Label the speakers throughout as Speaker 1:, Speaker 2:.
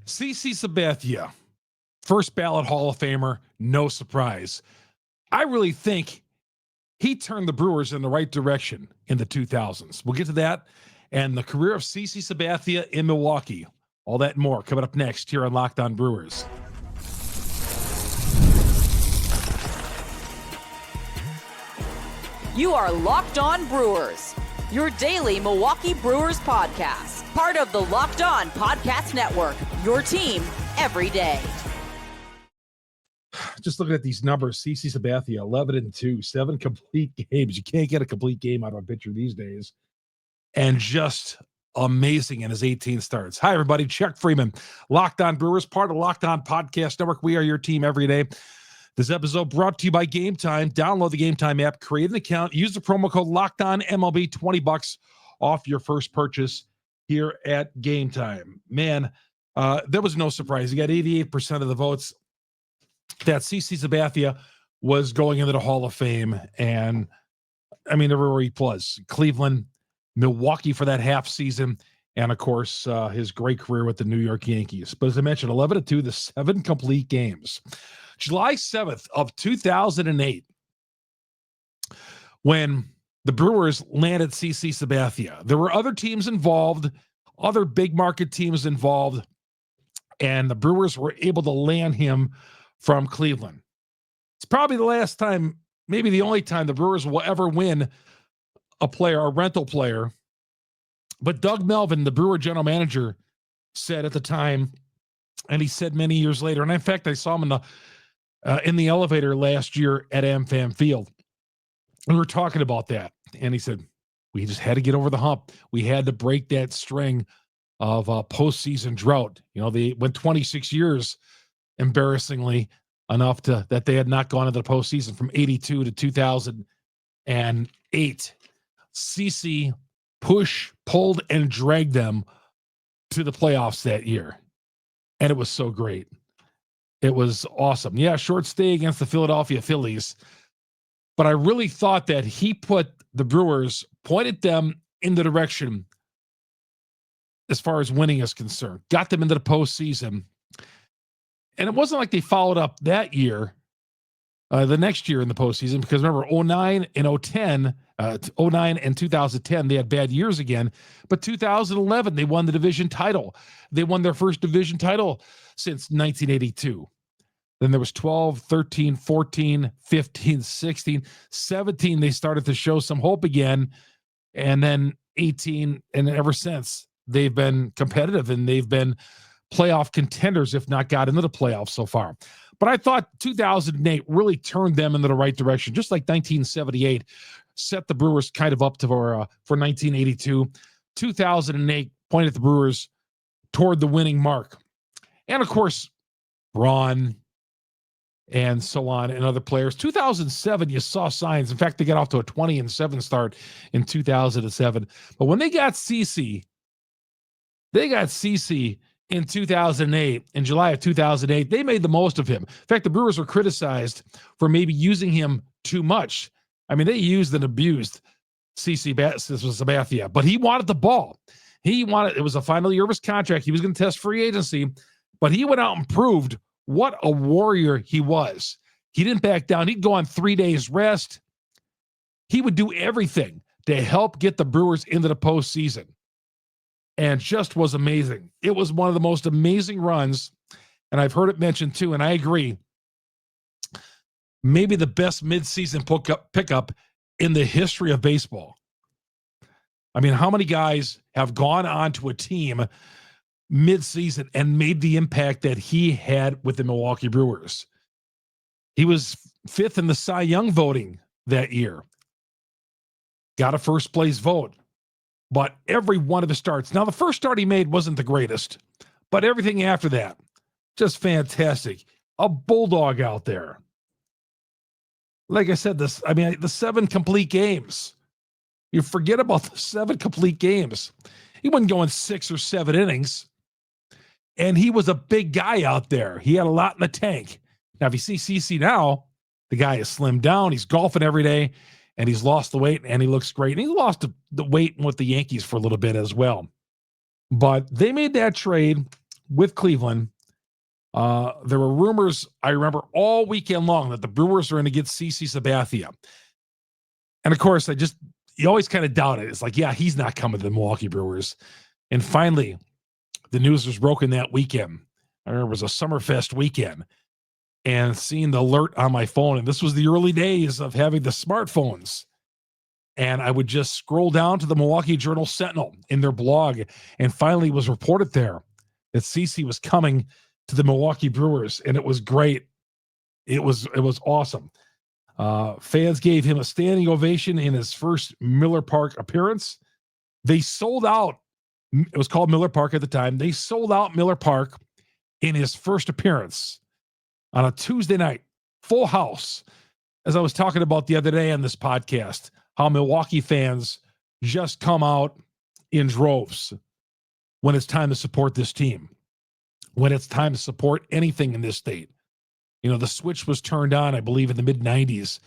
Speaker 1: CC Sabathia, first ballot Hall of Famer, no surprise. I really think he turned the Brewers in the right direction in the 2000s. We'll get to that and the career of CC Sabathia in Milwaukee. All that and more coming up next here on Locked On Brewers.
Speaker 2: You are Locked On Brewers, your daily Milwaukee Brewers podcast. Part of the Locked On Podcast Network, your team every day.
Speaker 1: Just looking at these numbers, CC Sabathia, 11-2, 7 complete games. You can't get a complete game out of a pitcher these days. And just amazing in his 18 starts. Hi, everybody. Chuck Freeman, Locked On Brewers, part of the Locked On Podcast Network. We are your team every day. This episode brought to you by Gametime. Download the Gametime app, create an account, use the promo code LOCKEDONMLB, $20 off your first purchase here at Gametime. Man, there was no surprise. He got 88% of the votes that CC Sabathia was going into the Hall of Fame. And, I mean, everywhere he was. Cleveland, Milwaukee for that half season, and, of course, his great career with the New York Yankees. But as I mentioned, 11-2, the 7 complete games. July 7th of 2008, when the Brewers landed CC Sabathia. There were other teams involved, other big market teams involved, and the Brewers were able to land him from Cleveland. It's probably the last time, maybe the only time the Brewers will ever win a rental player. But Doug Melvin, the Brewer general manager, said at the time, and he said many years later, and in fact, I saw him in the elevator last year at AmFam Field. We were talking about that, and he said, we just had to get over the hump. We had to break that string of postseason drought. You know, they went 26 years, embarrassingly enough, that they had not gone into the postseason from 82 to 2008. CC pulled, and dragged them to the playoffs that year, and it was so great. It was awesome. Yeah, short stay against the Philadelphia Phillies. But I really thought that he put the Brewers, pointed them in the direction as far as winning is concerned, got them into the postseason. And it wasn't like they followed up that year, the next year in the postseason, because remember, 09 and 2010, they had bad years again. But 2011, they won the division title. They won their first division title since 1982. Then there was 12, 13, 14, 15, 16, 17. They started to show some hope again. And then 18, and ever since, they've been competitive and they've been playoff contenders, if not got into the playoffs so far. But I thought 2008 really turned them in the right direction, just like 1978 set the Brewers kind of up for 1982. 2008 pointed the Brewers toward the winning mark. And, of course, Braun and so on, and other players. 2007, you saw signs. In fact, they got off to a 20-7 start in 2007. But when they got CC in 2008, in July of 2008, they made the most of him. In fact, the Brewers were criticized for maybe using him too much. I mean, they used and abused CC Sabathia, but he wanted the ball. It was a final year of his contract. He was going to test free agency, but he went out and proved what a warrior he was. He didn't back down. He'd go on 3 days rest. He would do everything to help get the Brewers into the postseason. And just was amazing. It was one of the most amazing runs, and I've heard it mentioned too, and I agree, maybe the best midseason pickup in the history of baseball. I mean, how many guys have gone on to a team midseason and made the impact that he had with the Milwaukee Brewers? He was 5th in the Cy Young voting that year. Got a first place vote. But every one of his starts. Now, the first start he made wasn't the greatest, but everything after that, just fantastic. A bulldog out there. Like I said, the 7 complete games. You forget about the 7 complete games. He wasn't going 6 or 7 innings. And he was a big guy out there. He had a lot in the tank. Now, if you see CC now, the guy is slimmed down. He's golfing every day, and he's lost the weight, and he looks great. And he lost the weight with the Yankees for a little bit as well. But they made that trade with Cleveland. There were rumors, I remember, all weekend long that the Brewers were going to get CC Sabathia. And of course, you always kind of doubt it. It's like, yeah, he's not coming to the Milwaukee Brewers. And finally, the news was broken that weekend. I remember it was a Summerfest weekend, and seeing the alert on my phone. And this was the early days of having the smartphones. And I would just scroll down to the Milwaukee Journal Sentinel in their blog, and finally it was reported there that CC was coming to the Milwaukee Brewers, and it was great. It was awesome. Fans gave him a standing ovation in his first Miller Park appearance. They sold out. It was called Miller Park at the time. They sold out Miller Park in his first appearance on a Tuesday night, full house. As I was talking about the other day on this podcast, how Milwaukee fans just come out in droves when it's time to support this team, when it's time to support anything in this state. You know, the switch was turned on, I believe, in the mid-'90s,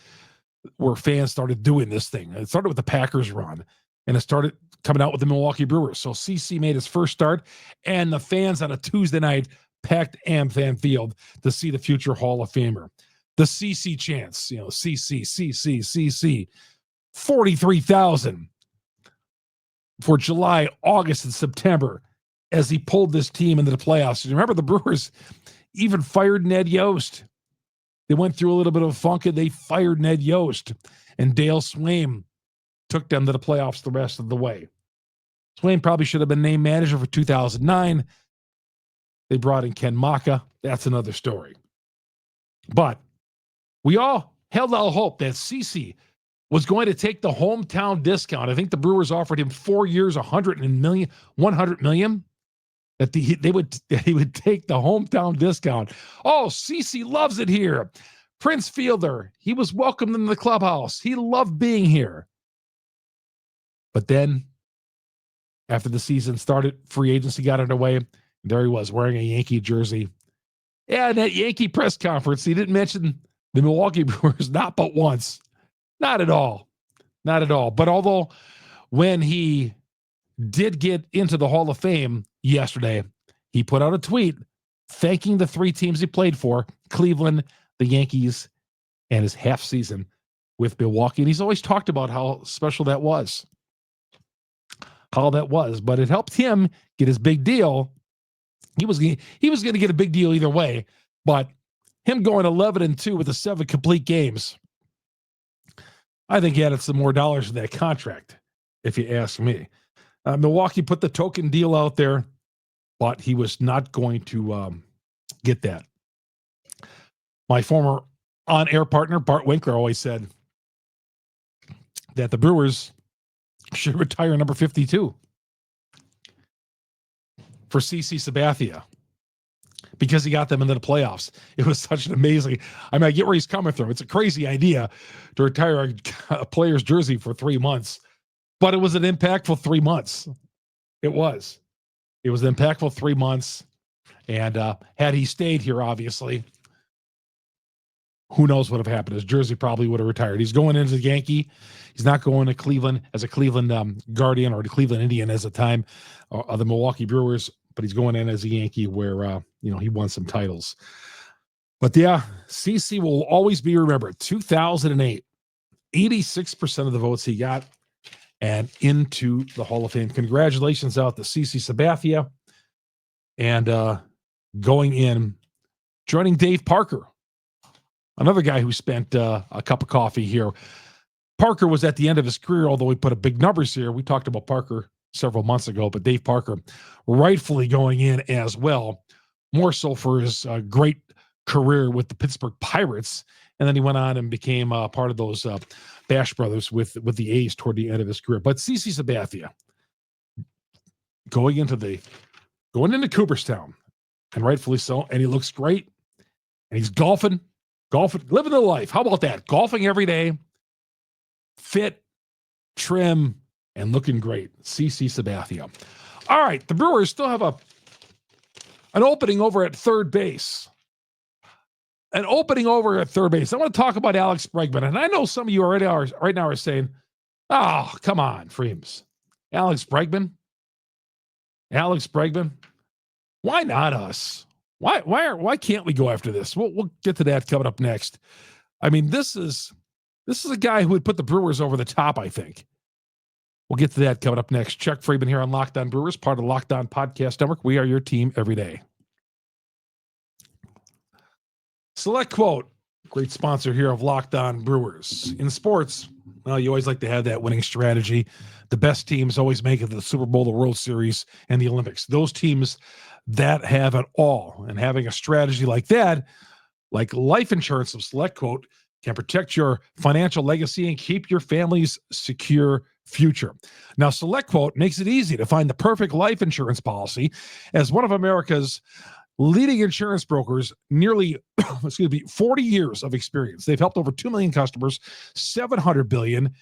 Speaker 1: where fans started doing this thing. It started with the Packers run, and it started coming out with the Milwaukee Brewers. So CC made his first start, and the fans on a Tuesday night packed AmFam Field to see the future Hall of Famer. The CC chants, you know, CC, 43,000 for July, August, and September as he pulled this team into the playoffs. And remember, the Brewers even fired Ned Yost. They went through a little bit of a funk, and they fired Ned Yost. And Dale Swaim took them to the playoffs the rest of the way. Swaim probably should have been named manager for 2009. They brought in Ken Maka. That's another story. But we all held out hope that CC was going to take the hometown discount. I think the Brewers offered him 4 years, $100 million. That he would take the hometown discount. Oh, CC loves it here. Prince Fielder, he was welcomed in the clubhouse. He loved being here. But then, after the season started, free agency got underway. There he was, wearing a Yankee jersey. Yeah, in that Yankee press conference, he didn't mention the Milwaukee Brewers, not but once. Not at all. Not at all. But although when he did get into the Hall of Fame yesterday, he put out a tweet thanking the three teams he played for, Cleveland, the Yankees, and his half season with Milwaukee. And he's always talked about how special that was. But it helped him get his big deal. He was going to get a big deal either way, but him going 11-2 with the 7 complete games, I think he added some more dollars to that contract, if you ask me. Milwaukee put the token deal out there, but he was not going to get that. My former on-air partner, Bart Winkler, always said that the Brewers should retire number 52 for CC Sabathia because he got them into the playoffs. It was such an amazing, I get where he's coming from. It's a crazy idea to retire a player's jersey for 3 months, but it was an impactful 3 months. It was an impactful 3 months. And had he stayed here, obviously, who knows what would have happened. His jersey probably would have retired. He's going into the Yankee. He's not going to Cleveland as a Cleveland Guardian or the Cleveland Indian as a time of the Milwaukee Brewers, but he's going in as a Yankee where, he won some titles. But yeah, CC will always be remembered. 2008, 86% of the votes he got and into the Hall of Fame. Congratulations out to CC Sabathia and going in, joining Dave Parker, another guy who spent a cup of coffee here. Parker was at the end of his career, although he put up big numbers here. We talked about Parker several months ago, but Dave Parker rightfully going in as well, more so for his great career with the Pittsburgh Pirates. And then he went on and became part of those Bash Brothers with the A's toward the end of his career. But CC Sabathia going into Cooperstown, and rightfully so, and he looks great. And he's golfing, living the life. How about that? Golfing every day, fit, trim, and looking great. CC Sabathia. All right, the Brewers still have an opening over at third base. I want to talk about Alex Bregman. And I know some of you right now are saying, oh, come on, Freems. Alex Bregman? What Why not us? Why can't we go after this? We'll get to that coming up next. I mean, this is a guy who would put the Brewers over the top, I think. We'll get to that coming up next. Chuck Freeman here on Locked On Brewers, part of the Locked On Podcast Network. We are your team every day. SelectQuote, great sponsor here of Locked On Brewers. In sports, well, you always like to have that winning strategy. The best teams always make it to the Super Bowl, the World Series, and the Olympics. Those teams that have it all, and having a strategy like that, like life insurance of SelectQuote, can protect your financial legacy and keep your family's secure future. Now, SelectQuote makes it easy to find the perfect life insurance policy. As one of America's leading insurance brokers, nearly 40 years of experience. They've helped over 2 million customers, $700 billion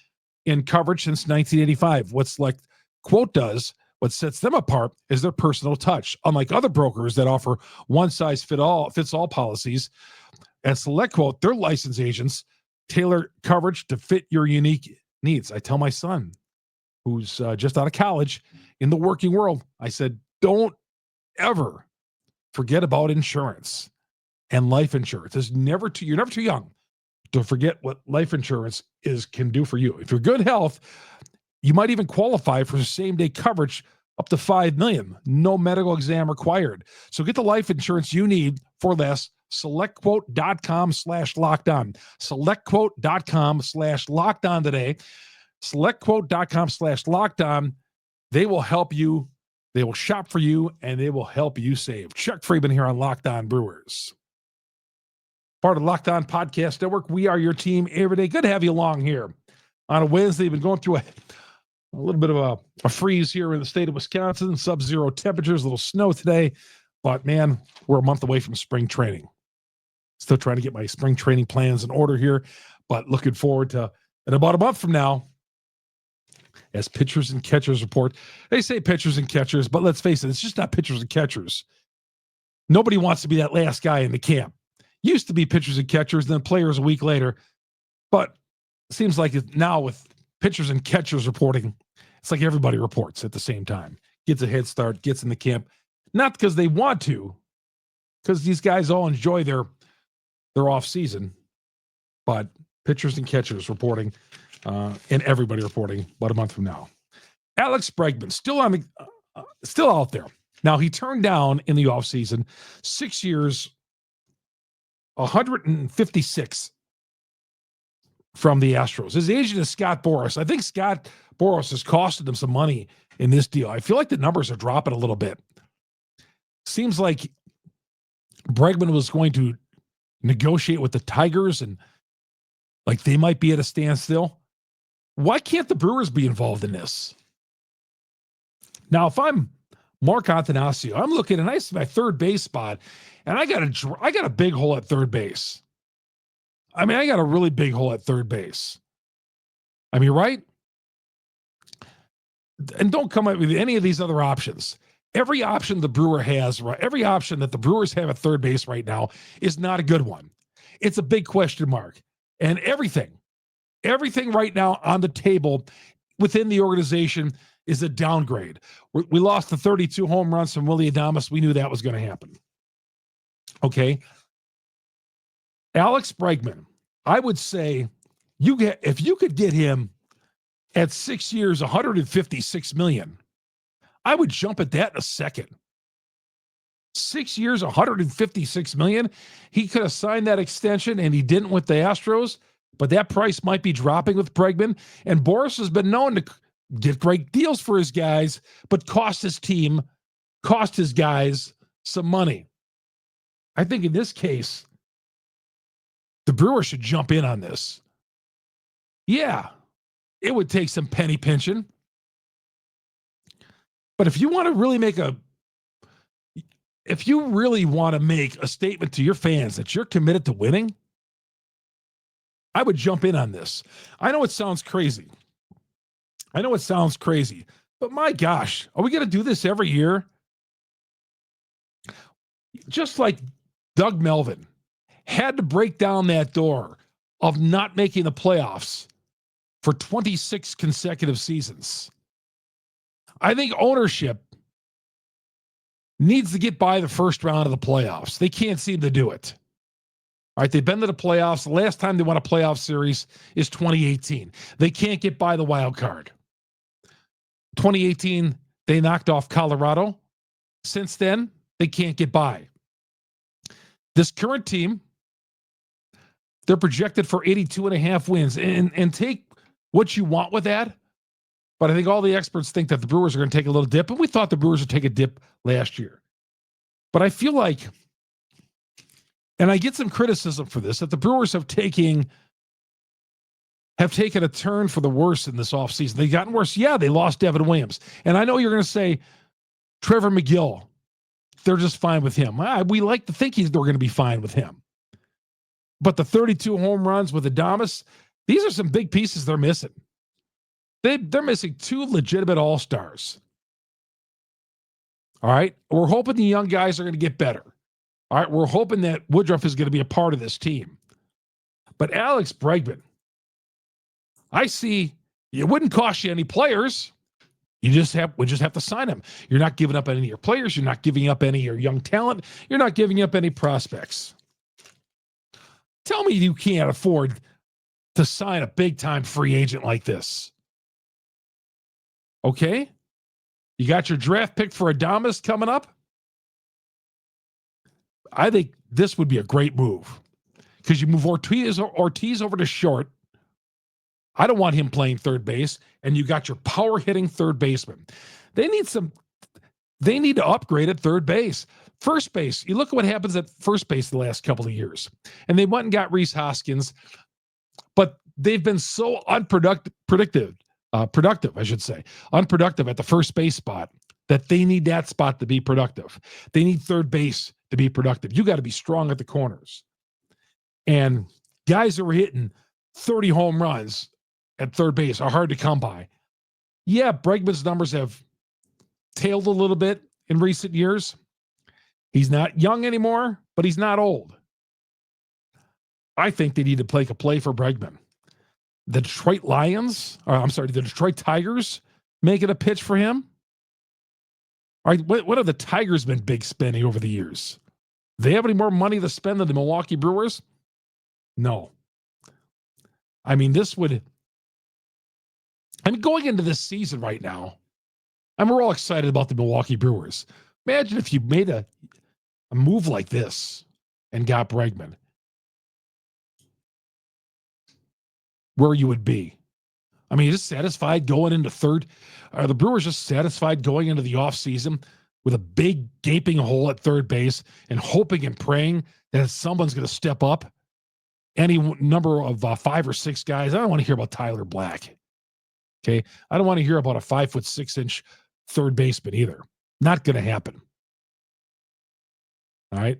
Speaker 1: in coverage since 1985. What SelectQuote does, what sets them apart, is their personal touch. Unlike other brokers that offer one-size-fits-all policies, at SelectQuote, their licensed agents tailor coverage to fit your unique needs. I tell my son, who's just out of college, in the working world, I said, don't ever forget about insurance and life insurance. You're never too young to forget what life insurance can do for you. If you're good health, you might even qualify for same-day coverage up to $5 million. No medical exam required. So get the life insurance you need for less. SelectQuote.com/lockedon. SelectQuote.com/lockedon today. SelectQuote.com/lockedon. They will help you. They will shop for you, and they will help you save. Chuck Freeman here on Locked On Brewers. Part of the Locked On Podcast Network. We are your team every day. Good to have you along here on a Wednesday. We've been going through a little bit of a freeze here in the state of Wisconsin, sub-zero temperatures, a little snow today. But, man, we're a month away from spring training. Still trying to get my spring training plans in order here, but looking forward to, in about a month from now, as pitchers and catchers report. They say pitchers and catchers, but let's face it, it's just not pitchers and catchers. Nobody wants to be that last guy in the camp. Used to be pitchers and catchers, then players a week later. But it seems like now with pitchers and catchers reporting, it's like everybody reports at the same time. Gets a head start, gets in the camp. Not because they want to, because these guys all enjoy their off season, but pitchers and catchers reporting, and everybody reporting about a month from now. Alex Bregman still out there. Now, he turned down in the offseason 6 years, 156 from the Astros. His agent is Scott Boras. I think Scott Boras has costed him some money in this deal. I feel like the numbers are dropping a little bit. Seems like Bregman was going to negotiate with the Tigers and like they might be at a standstill. Why can't the Brewers be involved in this? Now, if I'm Mark Antanasio, I'm looking and I see my third base spot, and I got a big hole at third base. I mean, I got a really big hole at third base. I mean, right? And don't come up with any of these other options. Every option the Brewer has, every option that the Brewers have at third base right now is not a good one. It's a big question mark. And everything right now on the table within the organization is a downgrade. We lost the 32 home runs from Willy Adames. We knew that was going to happen. Okay. Alex Bregman, I would say if you could get him at 6 years, $156 million, I would jump at that in a second. 6 years, $156 million. He could have signed that extension, and he didn't with the Astros, but that price might be dropping with Bregman. And Boras has been known to get great deals for his guys, but cost his guys some money. I think in this case, the Brewers should jump in on this. Yeah, it would take some penny pinching. But if you want to really make a statement to your fans that you're committed to winning, I would jump in on this. I know it sounds crazy. But my gosh, are we going to do this every year? Just like Doug Melvin had to break down that door of not making the playoffs for 26 consecutive seasons. I think ownership needs to get by the first round of the playoffs. They can't seem to do it. All right, they've been to the playoffs. The last time they won a playoff series is 2018. They can't get by the wild card. 2018, they knocked off Colorado. Since then, they can't get by. This current team, they're projected for 82.5 wins. And take what you want with that. But I think all the experts think that the Brewers are going to take a little dip. And we thought the Brewers would take a dip last year. But I feel like, and I get some criticism for this, that the Brewers have taken a turn for the worse in this offseason. They've gotten worse. Yeah, they lost Devin Williams. And I know you're going to say, Trevor McGill, they're just fine with him. We like to think they're going to be fine with him. But the 32 home runs with Adames, these are some big pieces they're missing. They're missing 2 legitimate all-stars. All right? We're hoping the young guys are going to get better. All right? We're hoping that Woodruff is going to be a part of this team. But Alex Bregman, I see it wouldn't cost you any players. We just have to sign him. You're not giving up any of your players. You're not giving up any of your young talent. You're not giving up any prospects. Tell me you can't afford to sign a big-time free agent like this. Okay? You got your draft pick for Adames coming up? I think this would be a great move because you move Ortiz over to short. I don't want him playing third base, and you got your power-hitting third baseman. They need to upgrade at third base. First base, you look at what happens at first base the last couple of years. And they went and got Rhys Hoskins, but they've been so unproductive at the first base spot that they need that spot to be productive. They need third base to be productive. You got to be strong at the corners. And guys that were hitting 30 home runs at third base are hard to come by. Yeah, Bregman's numbers have tailed a little bit in recent years. He's not young anymore, but he's not old. I think they need to make a play for Bregman. The Detroit Tigers making a pitch for him. All right, what have the Tigers been big spending over the years? Do they have any more money to spend than the Milwaukee Brewers? No. I mean, going into this season right now, we're all excited about the Milwaukee Brewers. Imagine if you made a move like this and got Bregman. Where you would be. I mean, just satisfied going into third. Are the Brewers just satisfied going into the offseason with a big gaping hole at third base and hoping and praying that someone's going to step up? Any number of 5 or 6 guys. I don't want to hear about Tyler Black. Okay. I don't want to hear about a 5'6" third baseman either. Not going to happen. All right.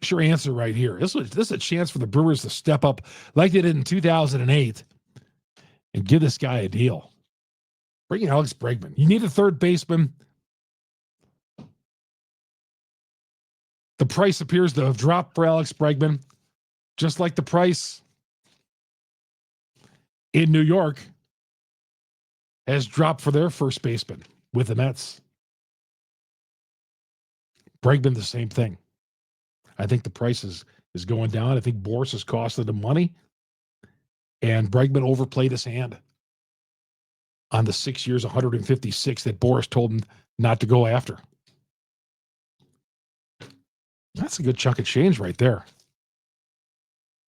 Speaker 1: Sure answer right here. This is a chance for the Brewers to step up like they did in 2008 and give this guy a deal. Bring in Alex Bregman. You need a third baseman. The price appears to have dropped for Alex Bregman, just like the price in New York has dropped for their first baseman with the Mets. Bregman, the same thing. I think the price is going down. I think Boris has costed him money. And Bregman overplayed his hand on the 6 years, 156 that Boris told him not to go after. That's a good chunk of change right there.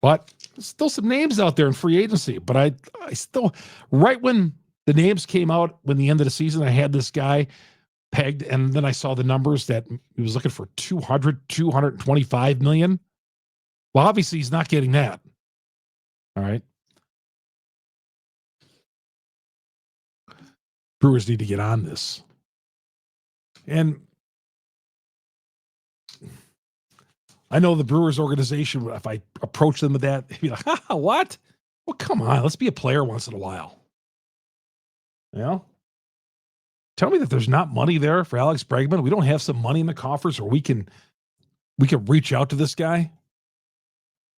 Speaker 1: But there's still some names out there in free agency. But I still, right when the names came out, when the end of the season, I had this guy pegged, and then I saw the numbers that he was looking for 225 million. Well, obviously he's not getting that. All right. Brewers need to get on this. And I know the Brewers organization, if I approach them with that, they'd be like, what? Well, come on, let's be a player once in a while. You know? Tell me that there's not money there for Alex Bregman. We don't have some money in the coffers where we can reach out to this guy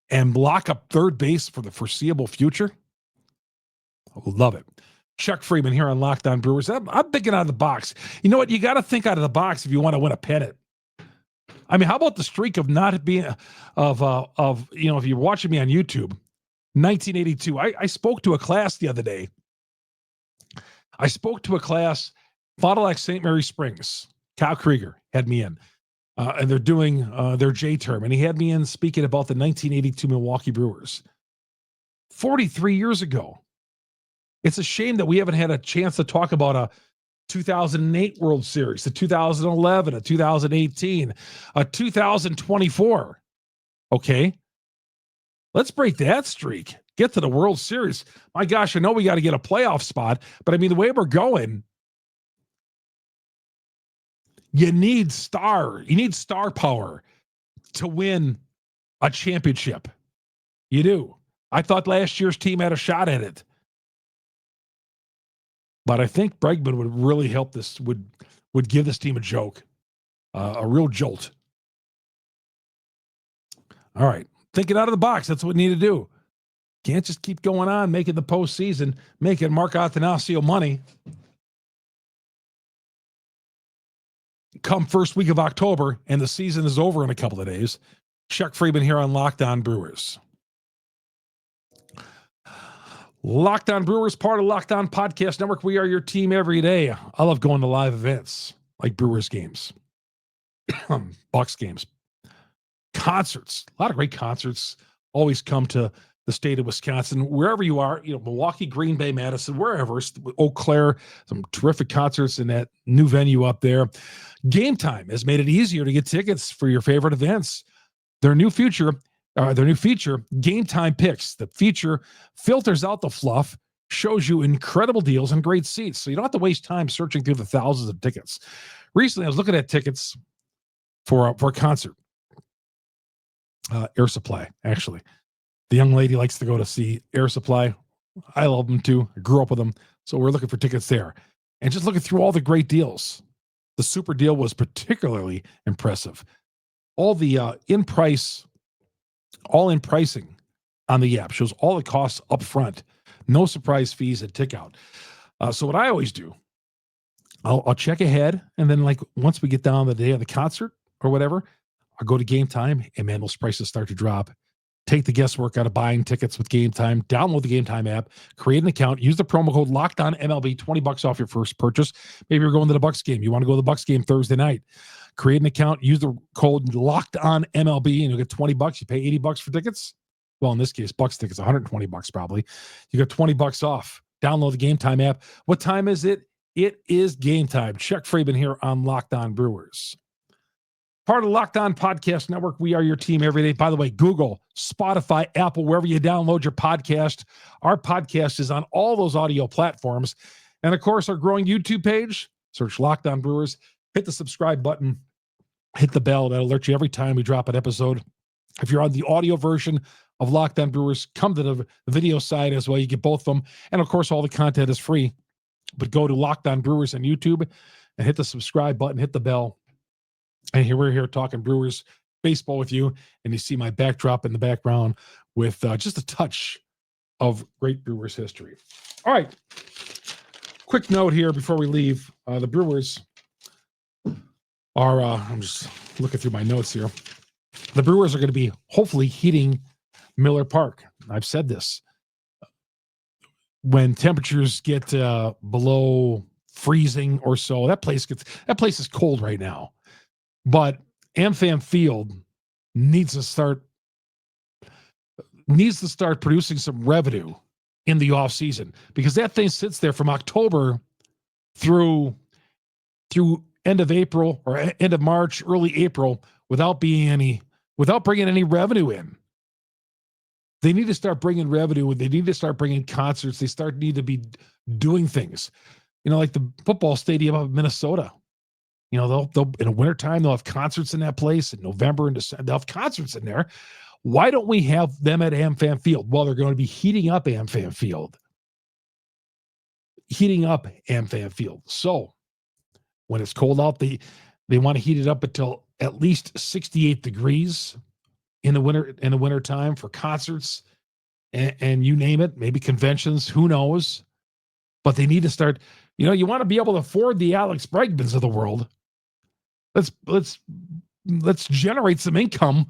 Speaker 1: and lock up third base for the foreseeable future. I would love it. Chuck Freeman here on Locked On Brewers. I'm thinking out of the box. You know what? You got to think out of the box if you want to win a pennant. I mean, how about the streak of not being if you're watching me on YouTube, 1982. I spoke to a class the other day. I spoke to a class, Fond du Lac St. Mary Springs. Kyle Krieger had me in, and they're doing their J term, and he had me in speaking about the 1982 Milwaukee Brewers. 43 years ago. It's a shame that we haven't had a chance to talk about a 2008 World Series, a 2011, a 2018, a 2024. Okay. Let's break that streak. Get to the World Series. My gosh, I know we got to get a playoff spot, but I mean, the way we're going, you need star power to win a championship. You do. I thought last year's team had a shot at it. But I think Bregman would really help this, would give this team a real jolt. All right. Thinking out of the box. That's what we need to do. Can't just keep going on, making the postseason, making Mark Attanasio money. Come first week of October, and the season is over in a couple of days. Chuck Freeman here on Locked On Brewers. Locked On Brewers, part of Locked On Podcast Network. We are your team every day. I love going to live events like Brewers games, Bucks games, concerts. A lot of great concerts always come to the state of Wisconsin. Wherever you are, Milwaukee, Green Bay, Madison, wherever, Eau Claire, some terrific concerts in that new venue up there. Gametime has made it easier to get tickets for your favorite events. Their new feature, Gametime Picks. The feature filters out the fluff, shows you incredible deals and great seats, so you don't have to waste time searching through the thousands of tickets. Recently, I was looking at tickets for a concert. Air Supply, actually. The young lady likes to go to see Air Supply. I love them too. I grew up with them, so we're looking for tickets there. And just looking through all the great deals. The super deal was particularly impressive. All the in pricing on the app shows all the costs up front, no surprise fees at tick-out. So what I always do, I'll check ahead, and then once we get down the day of the concert or whatever, I'll go to Gametime, and man, those prices start to drop. Take the guesswork out of buying tickets with Gametime. Download the Gametime app, create an account, use the promo code LOCKEDONMLB, $20 off your first purchase. Maybe you're going to the Bucks game. You want to go to the Bucks game Thursday night. Create an account, use the code LOCKEDONMLB, and you'll get $20. You pay $80 for tickets. Well, in this case, Bucks tickets, $120 probably. You get $20 off. Download the Gametime app. What time is it? It is game time. Chuck Freeman here on Locked On Brewers. Part of the Locked On Podcast Network. We are your team every day. By the way, Google, Spotify, Apple, wherever you download your podcast. Our podcast is on all those audio platforms. And, of course, our growing YouTube page. Search Locked On Brewers. Hit the subscribe button. Hit the bell. That'll alert you every time we drop an episode. If you're on the audio version of Locked On Brewers, come to the video side as well. You get both of them. And, of course, all the content is free. But go to Locked On Brewers on YouTube and hit the subscribe button. Hit the bell. And here we're here talking Brewers baseball with you, and you see my backdrop in the background with just a touch of great Brewers history. All right, quick note here before we leave. The Brewers are, I'm just looking through my notes here. The Brewers are going to be hopefully heating Miller Park. I've said this. When temperatures get below freezing or so, that place is cold right now. But AmFam Field needs to start producing some revenue in the offseason, because that thing sits there from October through end of April or end of March, early April without bringing any revenue in. They need to start bringing revenue. They need to start bringing concerts. Need to be doing things, like the football stadium of Minnesota. They'll in the wintertime, they'll have concerts in that place. In November and December, they'll have concerts in there. Why don't we have them at AmFam Field? Well, they're going to be heating up AmFam Field. So when it's cold out, they want to heat it up until at least 68 degrees in the wintertime for concerts and you name it, maybe conventions, who knows? But they need to start, you want to be able to afford the Alex Bregmans of the world. Let's generate some income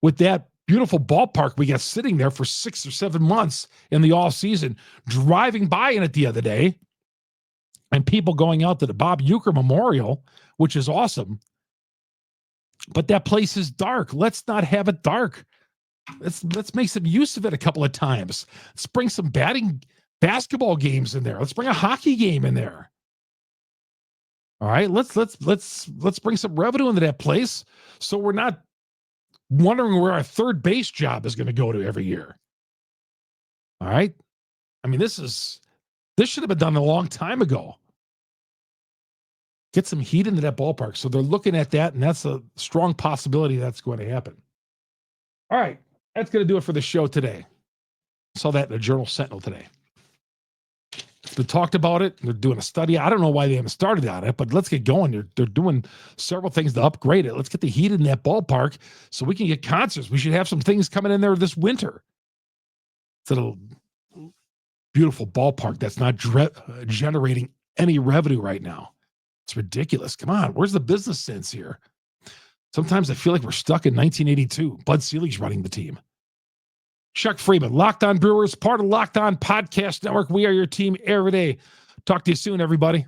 Speaker 1: with that beautiful ballpark we got sitting there for 6 or 7 months in the off season, driving by in it the other day, and people going out to the Bob Uecker Memorial, which is awesome. But that place is dark. Let's not have it dark. Let's make some use of it a couple of times. Let's bring some basketball games in there. Let's bring a hockey game in there. All right, let's bring some revenue into that place, so we're not wondering where our third base job is going to go to every year. All right, I mean, this should have been done a long time ago. Get some heat into that ballpark. So they're looking at that, and that's a strong possibility that's going to happen. All right, that's going to do it for the show today. Saw that in the Journal Sentinel today. They talked about it. They're doing a study. I don't know why they haven't started on it, but let's get going. They're doing several things to upgrade it. Let's get the heat in that ballpark so we can get concerts. We should have some things coming in there this winter. It's a beautiful ballpark that's not generating any revenue right now. It's ridiculous. Come on, where's the business sense here? Sometimes I feel like we're stuck in 1982. Bud Seliger's running the team. Chuck Freeman, Locked On Brewers, part of Locked On Podcast Network. We are your team every day. Talk to you soon, everybody.